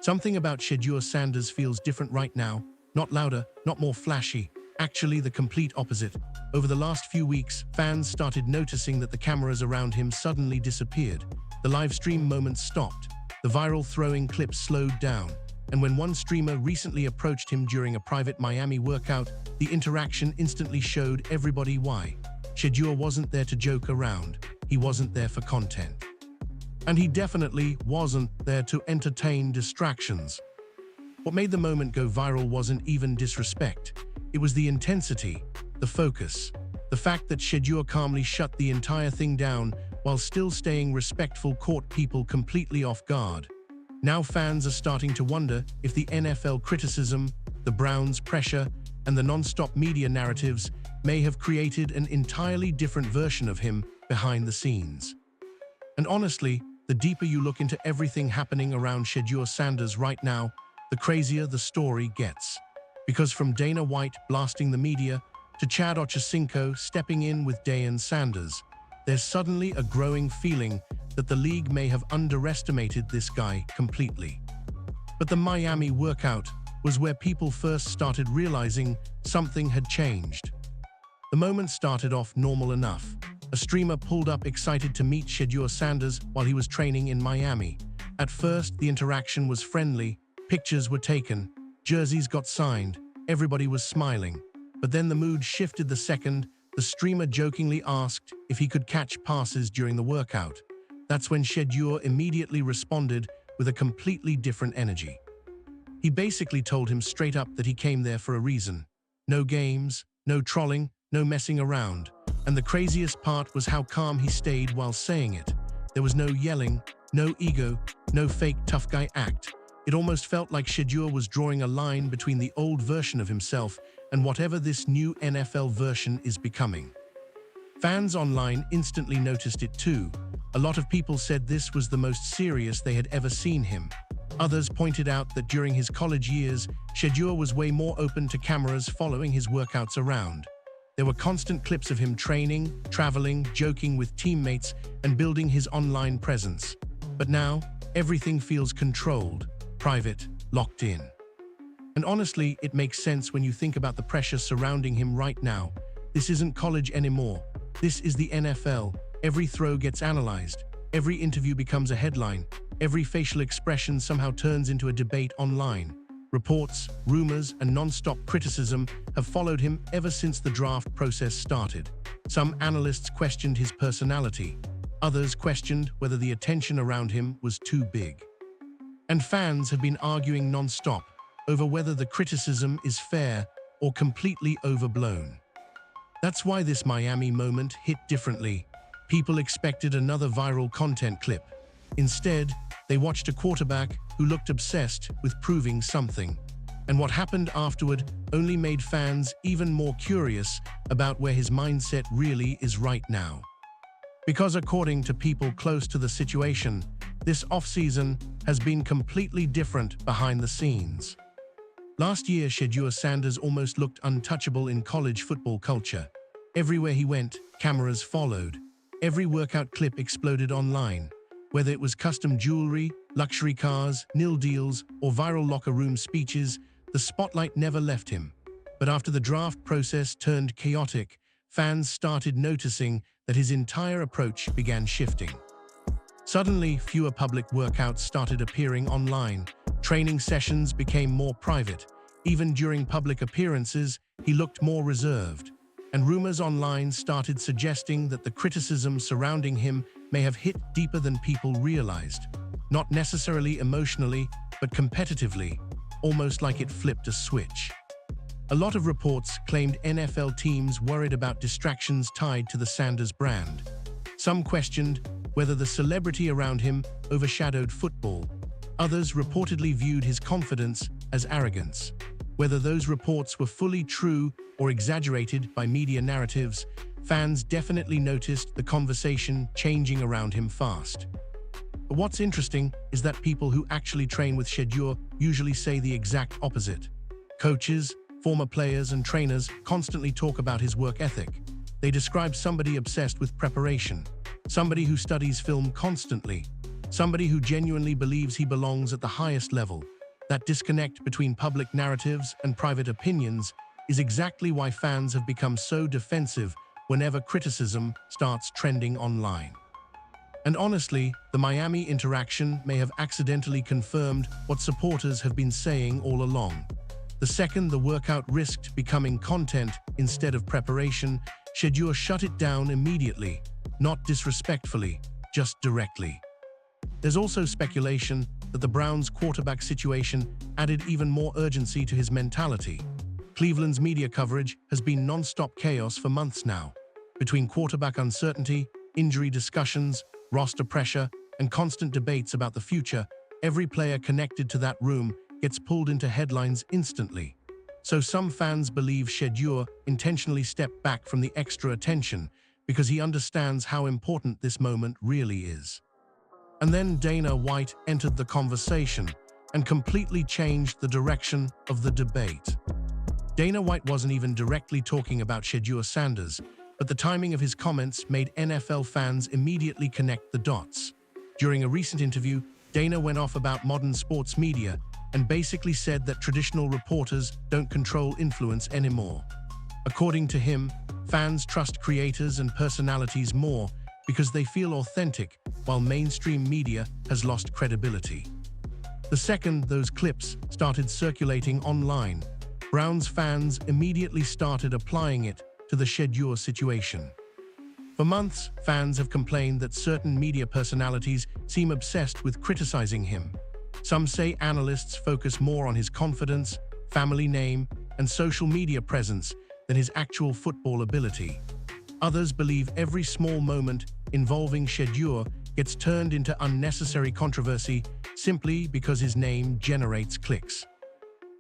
Something about Shedeur Sanders feels different right now. Not louder, not more flashy. Actually, the complete opposite. Over the last few weeks, fans started noticing that the cameras around him suddenly disappeared. The live stream moments stopped. The viral throwing clips slowed down. And when one streamer recently approached him during a private Miami workout, the interaction instantly showed everybody why. Shedeur wasn't there to joke around. He wasn't there for content. And he definitely wasn't there to entertain distractions. What made the moment go viral wasn't even disrespect. It was the intensity, the focus, the fact that Shedeur calmly shut the entire thing down while still staying respectful caught people completely off guard. Now fans are starting to wonder if the NFL criticism, the Browns' pressure, and the non-stop media narratives may have created an entirely different version of him behind the scenes. And honestly, the deeper you look into everything happening around Shedeur Sanders right now, the crazier the story gets. Because from Dana White blasting the media to Chad Ochocinco stepping in with Deion Sanders, there's suddenly a growing feeling that the league may have underestimated this guy completely. But the Miami workout was where people first started realizing something had changed. The moment started off normal enough. A streamer pulled up excited to meet Shedeur Sanders while he was training in Miami. At first, the interaction was friendly, pictures were taken, jerseys got signed, everybody was smiling. But then the mood shifted the second the streamer jokingly asked if he could catch passes during the workout. That's when Shedeur immediately responded with a completely different energy. He basically told him straight up that he came there for a reason. No games, no trolling, no messing around. And the craziest part was how calm he stayed while saying it. There was no yelling, no ego, no fake tough guy act. It almost felt like Shedeur was drawing a line between the old version of himself and whatever this new NFL version is becoming. Fans online instantly noticed it too. A lot of people said this was the most serious they had ever seen him. Others pointed out that during his college years, Shedeur was way more open to cameras following his workouts around. There were constant clips of him training, traveling, joking with teammates, and building his online presence. But now, everything feels controlled, private, locked in. And honestly, it makes sense when you think about the pressure surrounding him right now. This isn't college anymore. This is the NFL. Every throw gets analyzed. Every interview becomes a headline. Every facial expression somehow turns into a debate online. Reports, rumors, and non-stop criticism have followed him ever since the draft process started. Some analysts questioned his personality. Others questioned whether the attention around him was too big. And fans have been arguing non-stop over whether the criticism is fair or completely overblown. That's why this Miami moment hit differently. People expected another viral content clip. Instead, they watched a quarterback who looked obsessed with proving something. And what happened afterward only made fans even more curious about where his mindset really is right now. Because according to people close to the situation, this offseason has been completely different behind the scenes. Last year, Shedeur Sanders almost looked untouchable in college football culture. Everywhere he went, cameras followed. Every workout clip exploded online. Whether it was custom jewelry, luxury cars, nil deals, or viral locker room speeches, the spotlight never left him. But after the draft process turned chaotic, fans started noticing that his entire approach began shifting. Suddenly, fewer public workouts started appearing online. Training sessions became more private. Even during public appearances, he looked more reserved. And rumors online started suggesting that the criticism surrounding him may have hit deeper than people realized. Not necessarily emotionally, but competitively, almost like it flipped a switch. A lot of reports claimed NFL teams worried about distractions tied to the Sanders brand. Some questioned whether the celebrity around him overshadowed football. Others reportedly viewed his confidence as arrogance. Whether those reports were fully true or exaggerated by media narratives, fans definitely noticed the conversation changing around him fast. But what's interesting is that people who actually train with Shedeur usually say the exact opposite. Coaches, former players, and trainers constantly talk about his work ethic. They describe somebody obsessed with preparation, somebody who studies film constantly, somebody who genuinely believes he belongs at the highest level. That disconnect between public narratives and private opinions is exactly why fans have become so defensive whenever criticism starts trending online. And honestly, the Miami interaction may have accidentally confirmed what supporters have been saying all along. The second the workout risked becoming content instead of preparation, Shedeur shut it down immediately, not disrespectfully, just directly. There's also speculation that the Browns' quarterback situation added even more urgency to his mentality. Cleveland's media coverage has been non-stop chaos for months now. Between quarterback uncertainty, injury discussions, roster pressure, and constant debates about the future, every player connected to that room gets pulled into headlines instantly. So some fans believe Shedeur intentionally stepped back from the extra attention because he understands how important this moment really is. And then Dana White entered the conversation and completely changed the direction of the debate. Dana White wasn't even directly talking about Shedeur Sanders, but the timing of his comments made NFL fans immediately connect the dots. During a recent interview, Dana went off about modern sports media and basically said that traditional reporters don't control influence anymore. According to him, fans trust creators and personalities more because they feel authentic, while mainstream media has lost credibility. The second those clips started circulating online, Browns fans immediately started applying it to the Shedeur situation. For months, fans have complained that certain media personalities seem obsessed with criticizing him. Some say analysts focus more on his confidence, family name, and social media presence than his actual football ability. Others believe every small moment involving Shedeur gets turned into unnecessary controversy simply because his name generates clicks.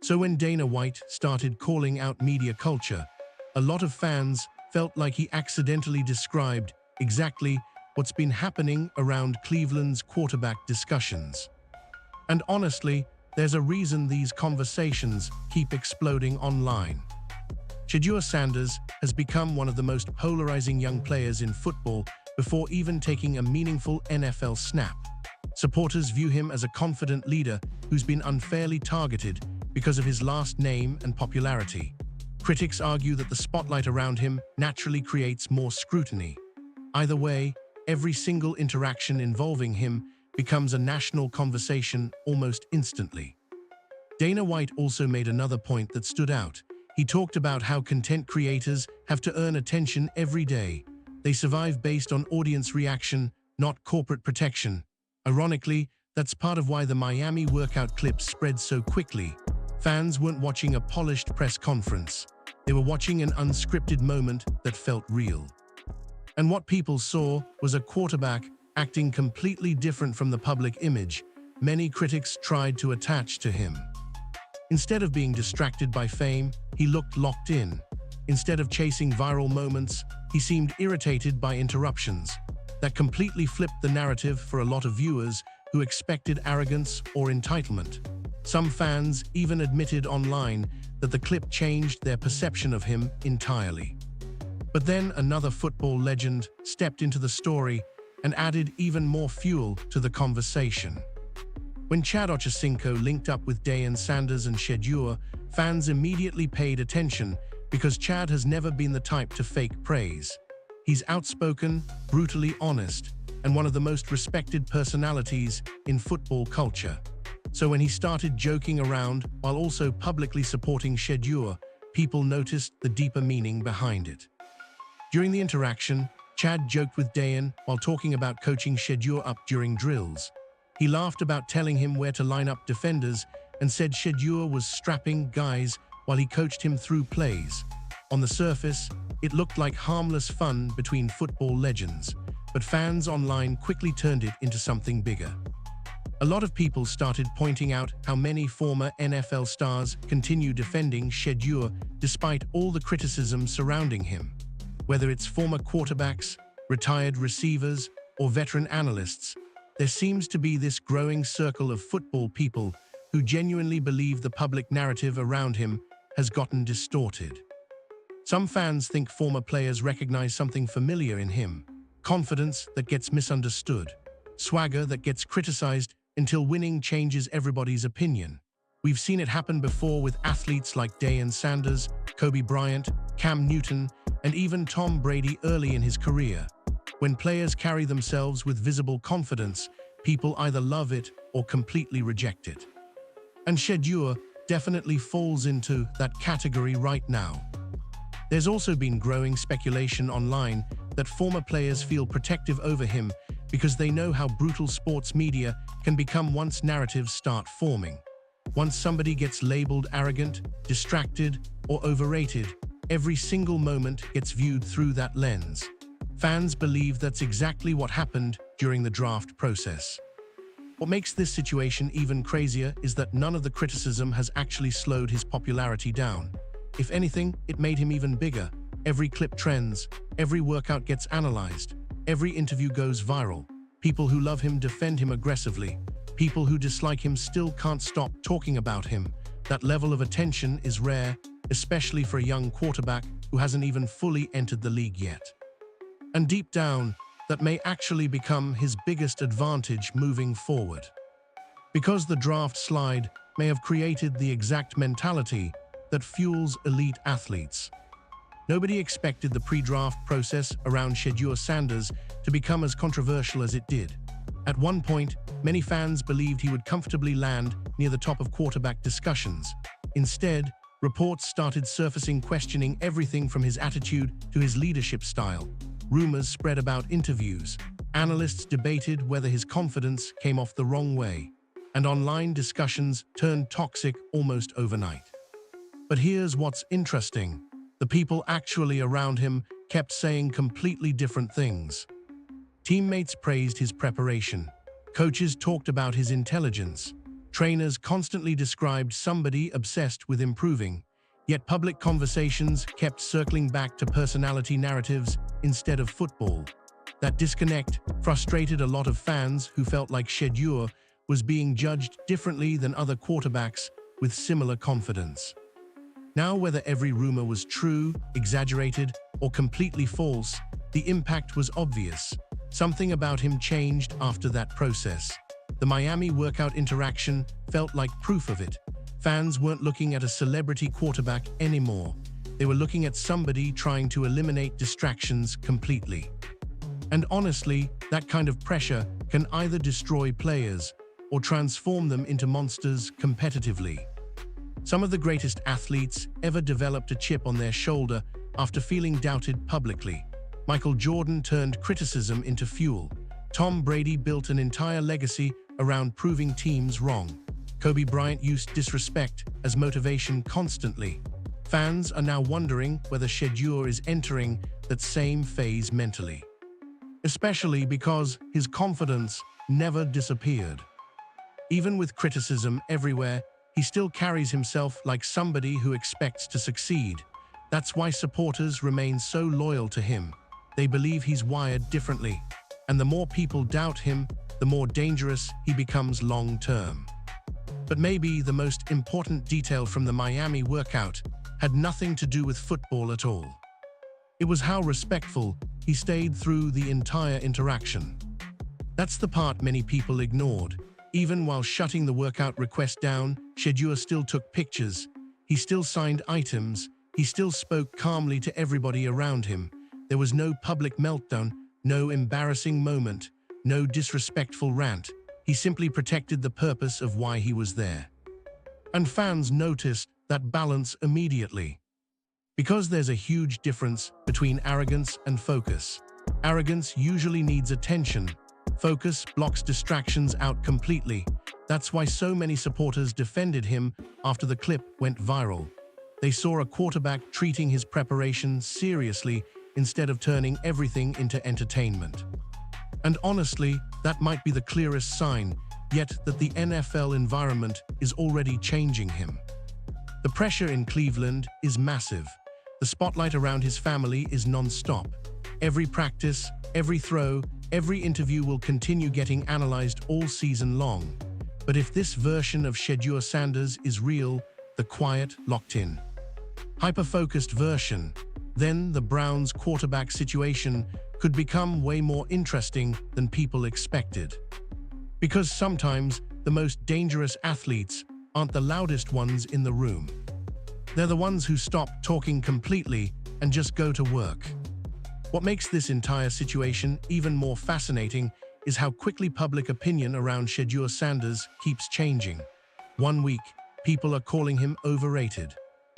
So when Dana White started calling out media culture, a lot of fans felt like he accidentally described exactly what's been happening around Cleveland's quarterback discussions. And honestly, there's a reason these conversations keep exploding online. Shedeur Sanders has become one of the most polarizing young players in football before even taking a meaningful NFL snap. Supporters view him as a confident leader who's been unfairly targeted because of his last name and popularity. Critics argue that the spotlight around him naturally creates more scrutiny. Either way, every single interaction involving him becomes a national conversation almost instantly. Dana White also made another point that stood out. He talked about how content creators have to earn attention every day. They survive based on audience reaction, not corporate protection. Ironically, that's part of why the Miami workout clips spread so quickly. Fans weren't watching a polished press conference. They were watching an unscripted moment that felt real. And what people saw was a quarterback acting completely different from the public image many critics tried to attach to him. Instead of being distracted by fame, he looked locked in. Instead of chasing viral moments, he seemed irritated by interruptions. That completely flipped the narrative for a lot of viewers who expected arrogance or entitlement. Some fans even admitted online that the clip changed their perception of him entirely. But then another football legend stepped into the story and added even more fuel to the conversation. When Chad Ochocinco linked up with Deion Sanders and Shedeur, fans immediately paid attention because Chad has never been the type to fake praise. He's outspoken, brutally honest, and one of the most respected personalities in football culture. So when he started joking around while also publicly supporting Shedeur, people noticed the deeper meaning behind it. During the interaction, Chad joked with Deion while talking about coaching Shedeur up during drills. He laughed about telling him where to line up defenders and said Shedeur was strapping guys while he coached him through plays. On the surface, it looked like harmless fun between football legends, but fans online quickly turned it into something bigger. A lot of people started pointing out how many former NFL stars continue defending Shedeur despite all the criticism surrounding him. Whether it's former quarterbacks, retired receivers, or veteran analysts, there seems to be this growing circle of football people who genuinely believe the public narrative around him has gotten distorted. Some fans think former players recognize something familiar in him, confidence that gets misunderstood. swagger that gets criticized until winning changes everybody's opinion. We've seen it happen before with athletes like Deion Sanders, Kobe Bryant, Cam Newton, and even Tom Brady early in his career. When players carry themselves with visible confidence, people either love it or completely reject it. And Shedeur definitely falls into that category right now. There's also been growing speculation online that former players feel protective over him because they know how brutal sports media can become once narratives start forming. Once somebody gets labeled arrogant, distracted, or overrated, every single moment gets viewed through that lens. Fans believe that's exactly what happened during the draft process. What makes this situation even crazier is that none of the criticism has actually slowed his popularity down. If anything, it made him even bigger. Every clip trends, every workout gets analyzed, every interview goes viral. People who love him defend him aggressively. People who dislike him still can't stop talking about him. That level of attention is rare, especially for a young quarterback who hasn't even fully entered the league yet. And deep down, that may actually become his biggest advantage moving forward. Because the draft slide may have created the exact mentality that fuels elite athletes. Nobody expected the pre-draft process around Shedeur Sanders to become as controversial as it did. At one point, many fans believed he would comfortably land near the top of quarterback discussions. Instead, reports started surfacing questioning everything from his attitude to his leadership style. Rumors spread about interviews. Analysts debated whether his confidence came off the wrong way. And online discussions turned toxic almost overnight. But here's what's interesting. The people actually around him kept saying completely different things. Teammates praised his preparation. Coaches talked about his intelligence. Trainers constantly described somebody obsessed with improving. Yet public conversations kept circling back to personality narratives instead of football. That disconnect frustrated a lot of fans who felt like Shedeur was being judged differently than other quarterbacks with similar confidence. Now, whether every rumor was true, exaggerated, or completely false, the impact was obvious. Something about him changed after that process. The Miami workout interaction felt like proof of it. Fans weren't looking at a celebrity quarterback anymore. They were looking at somebody trying to eliminate distractions completely. And honestly, that kind of pressure can either destroy players or transform them into monsters competitively. Some of the greatest athletes ever developed a chip on their shoulder after feeling doubted publicly. Michael Jordan turned criticism into fuel. Tom Brady built an entire legacy around proving teams wrong. Kobe Bryant used disrespect as motivation constantly. Fans are now wondering whether Shedeur is entering that same phase mentally. Especially because his confidence never disappeared. Even with criticism everywhere, he still carries himself like somebody who expects to succeed. That's why supporters remain so loyal to him. They believe he's wired differently. And the more people doubt him, the more dangerous he becomes long-term. But maybe the most important detail from the Miami workout had nothing to do with football at all. It was how respectful he stayed through the entire interaction. That's the part many people ignored. Even while shutting the workout request down, Shedeur still took pictures. He still signed items. He still spoke calmly to everybody around him. There was no public meltdown, no embarrassing moment, no disrespectful rant. He simply protected the purpose of why he was there. And fans noticed that balance immediately. Because there's a huge difference between arrogance and focus. Arrogance usually needs attention. Focus blocks distractions out completely. That's why so many supporters defended him after the clip went viral. They saw a quarterback treating his preparation seriously instead of turning everything into entertainment. And honestly, that might be the clearest sign yet that the NFL environment is already changing him. The pressure in Cleveland is massive. The spotlight around his family is non-stop. Every practice, every throw, every interview will continue getting analyzed all season long. But if this version of Shedeur Sanders is real, the quiet, locked-in, hyper-focused version, then the Browns' quarterback situation could become way more interesting than people expected. Because sometimes the most dangerous athletes aren't the loudest ones in the room. They're the ones who stop talking completely and just go to work. What makes this entire situation even more fascinating is how quickly public opinion around Shedeur Sanders keeps changing. One week, people are calling him overrated.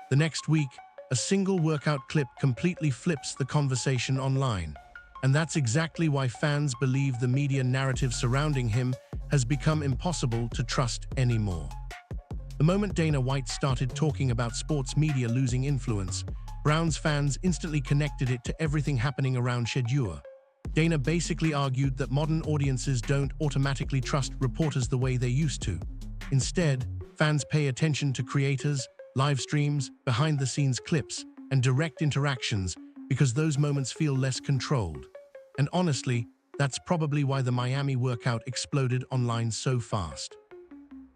The next week, a single workout clip completely flips the conversation online. And that's exactly why fans believe the media narrative surrounding him has become impossible to trust anymore. The moment Dana White started talking about sports media losing influence, Browns fans instantly connected it to everything happening around Shedeur. Dana basically argued that modern audiences don't automatically trust reporters the way they used to. Instead, fans pay attention to creators, live streams, behind-the-scenes clips, and direct interactions because those moments feel less controlled. And honestly, that's probably why the Miami workout exploded online so fast.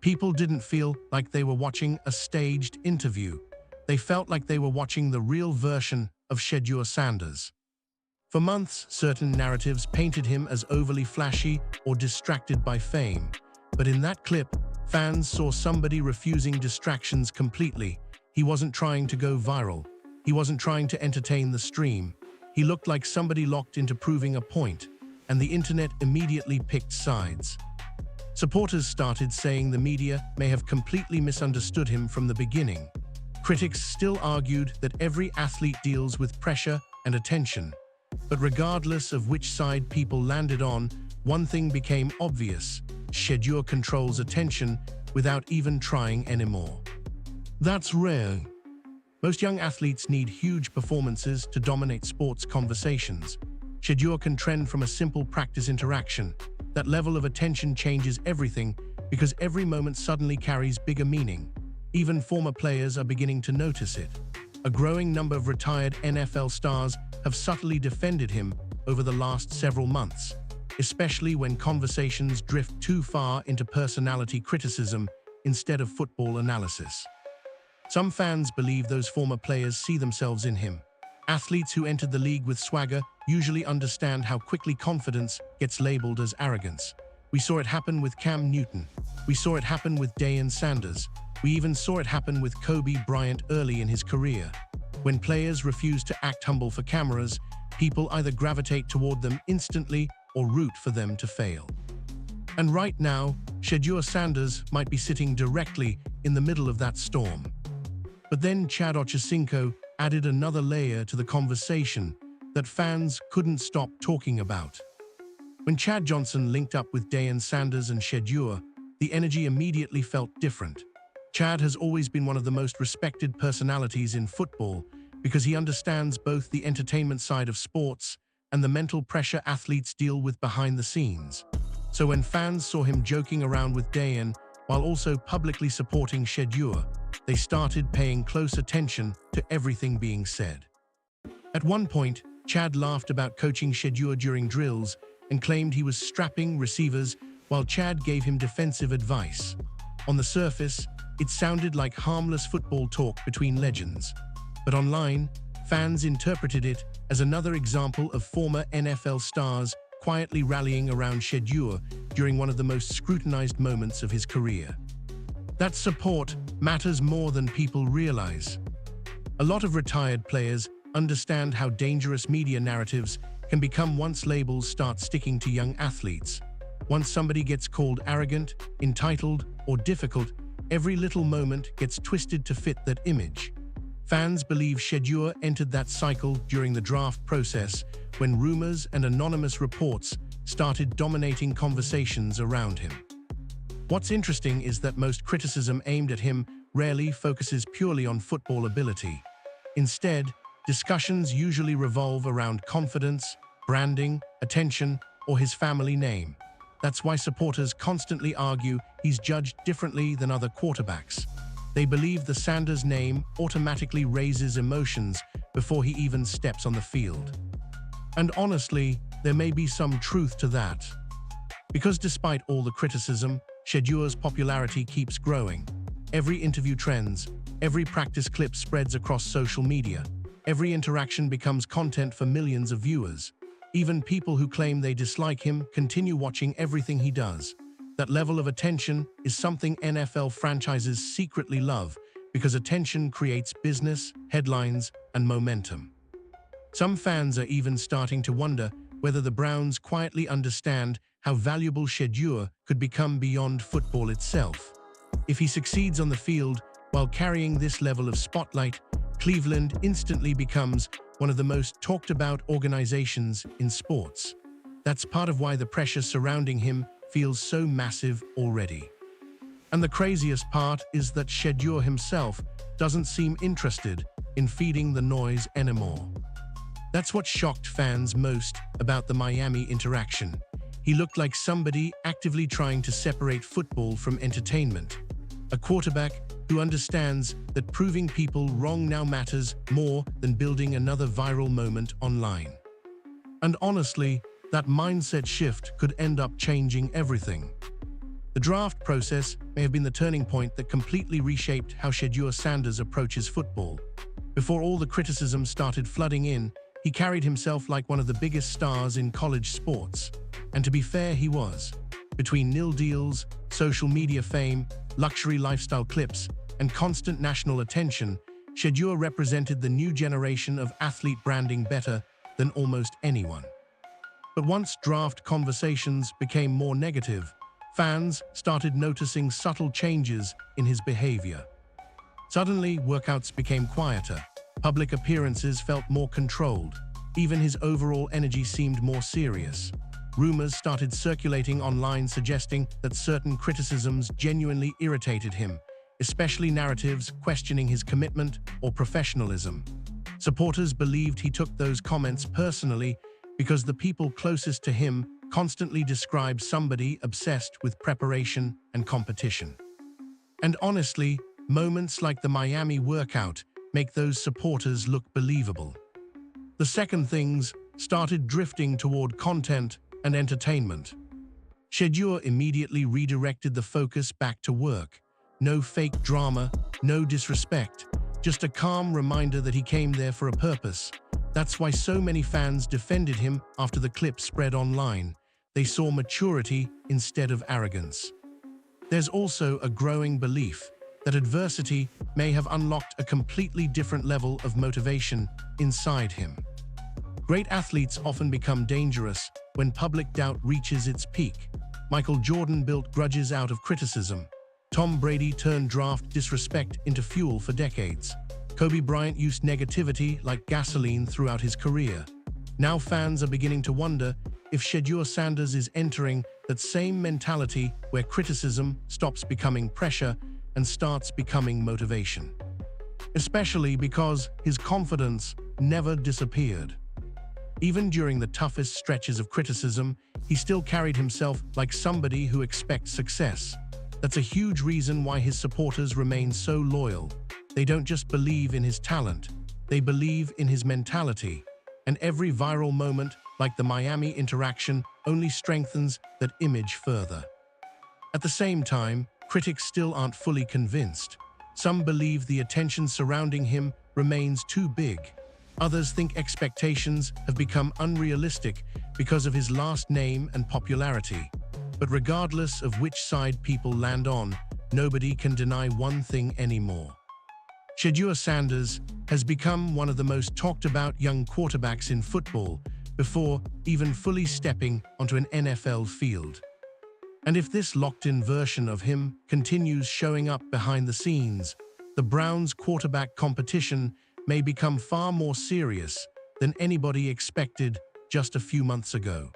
People didn't feel like they were watching a staged interview. They felt like they were watching the real version of Shedeur Sanders. For months, certain narratives painted him as overly flashy or distracted by fame. But in that clip, fans saw somebody refusing distractions completely. He wasn't trying to go viral. He wasn't trying to entertain the stream. He looked like somebody locked into proving a point, and the internet immediately picked sides. Supporters started saying the media may have completely misunderstood him from the beginning. Critics still argued that every athlete deals with pressure and attention. But regardless of which side people landed on, one thing became obvious: Shedeur controls attention without even trying anymore. That's rare. Most young athletes need huge performances to dominate sports conversations. Shedeur can trend from a simple practice interaction. That level of attention changes everything because every moment suddenly carries bigger meaning. Even former players are beginning to notice it. A growing number of retired NFL stars have subtly defended him over the last several months, especially when conversations drift too far into personality criticism instead of football analysis. Some fans believe those former players see themselves in him. Athletes who entered the league with swagger usually understand how quickly confidence gets labeled as arrogance. We saw it happen with Cam Newton. We saw it happen with Deion Sanders. We even saw it happen with Kobe Bryant early in his career. When players refuse to act humble for cameras, people either gravitate toward them instantly or root for them to fail. And right now, Shedeur Sanders might be sitting directly in the middle of that storm. But then Chad Ochocinco added another layer to the conversation that fans couldn't stop talking about. When Chad Johnson linked up with Deion Sanders and Shedeur, the energy immediately felt different. Chad has always been one of the most respected personalities in football because he understands both the entertainment side of sports and the mental pressure athletes deal with behind the scenes. So when fans saw him joking around with Deion while also publicly supporting Shedeur, they started paying close attention to everything being said. At one point, Chad laughed about coaching Shedeur during drills and claimed he was strapping receivers while Chad gave him defensive advice. On the surface, it sounded like harmless football talk between legends. But online, fans interpreted it as another example of former NFL stars quietly rallying around Shedeur during one of the most scrutinized moments of his career. That support matters more than people realize. A lot of retired players understand how dangerous media narratives can become once labels start sticking to young athletes. Once somebody gets called arrogant, entitled, or difficult, every little moment gets twisted to fit that image. Fans believe Shedeur entered that cycle during the draft process when rumors and anonymous reports started dominating conversations around him. What's interesting is that most criticism aimed at him rarely focuses purely on football ability. Instead, discussions usually revolve around confidence, branding, attention, or his family name. That's why supporters constantly argue he's judged differently than other quarterbacks. They believe the Sanders name automatically raises emotions before he even steps on the field. And honestly, there may be some truth to that. Because despite all the criticism, Shedeur's popularity keeps growing. Every interview trends, every practice clip spreads across social media, Every interaction becomes content for millions of viewers. Even people who claim they dislike him continue watching everything he does. That level of attention is something NFL franchises secretly love because attention creates business, headlines, and momentum. Some fans are even starting to wonder whether the Browns quietly understand how valuable Shedeur could become beyond football itself. If he succeeds on the field while carrying this level of spotlight, Cleveland instantly becomes one of the most talked about organizations in sports. That's part of why the pressure surrounding him feels so massive already. And the craziest part is that Shedeur himself doesn't seem interested in feeding the noise anymore. That's what shocked fans most about the Miami interaction. He looked like somebody actively trying to separate football from entertainment. A quarterback who understands that proving people wrong now matters more than building another viral moment online. And honestly, that mindset shift could end up changing everything. The draft process may have been the turning point that completely reshaped how Shedeur Sanders approaches football. Before all the criticism started flooding in, he carried himself like one of the biggest stars in college sports. And to be fair, he was. Between nil deals, social media fame, luxury lifestyle clips, and constant national attention, Shedeur represented the new generation of athlete branding better than almost anyone. But once draft conversations became more negative, fans started noticing subtle changes in his behavior. Suddenly, workouts became quieter. Public appearances felt more controlled. Even his overall energy seemed more serious. Rumors started circulating online suggesting that certain criticisms genuinely irritated him, especially narratives questioning his commitment or professionalism. Supporters believed he took those comments personally because the people closest to him constantly described somebody obsessed with preparation and competition. And honestly, moments like the Miami workout make those supporters look believable. The second, things started drifting toward content and entertainment. Shedeur immediately redirected the focus back to work. No fake drama, no disrespect, just a calm reminder that he came there for a purpose. That's why so many fans defended him after the clip spread online. They saw maturity instead of arrogance. There's also a growing belief that adversity may have unlocked a completely different level of motivation inside him. Great athletes often become dangerous when public doubt reaches its peak. Michael Jordan built grudges out of criticism. Tom Brady turned draft disrespect into fuel for decades. Kobe Bryant used negativity like gasoline throughout his career. Now fans are beginning to wonder if Shedeur Sanders is entering that same mentality where criticism stops becoming pressure and starts becoming motivation. Especially because his confidence never disappeared. Even during the toughest stretches of criticism, he still carried himself like somebody who expects success. That's a huge reason why his supporters remain so loyal. They don't just believe in his talent, they believe in his mentality. And every viral moment, like the Miami interaction, only strengthens that image further. At the same time, critics still aren't fully convinced. Some believe the attention surrounding him remains too big. Others think expectations have become unrealistic because of his last name and popularity. But regardless of which side people land on, nobody can deny one thing anymore. Shedeur Sanders has become one of the most talked about young quarterbacks in football before even fully stepping onto an NFL field. And if this locked-in version of him continues showing up behind the scenes, the Browns' quarterback competition may become far more serious than anybody expected just a few months ago.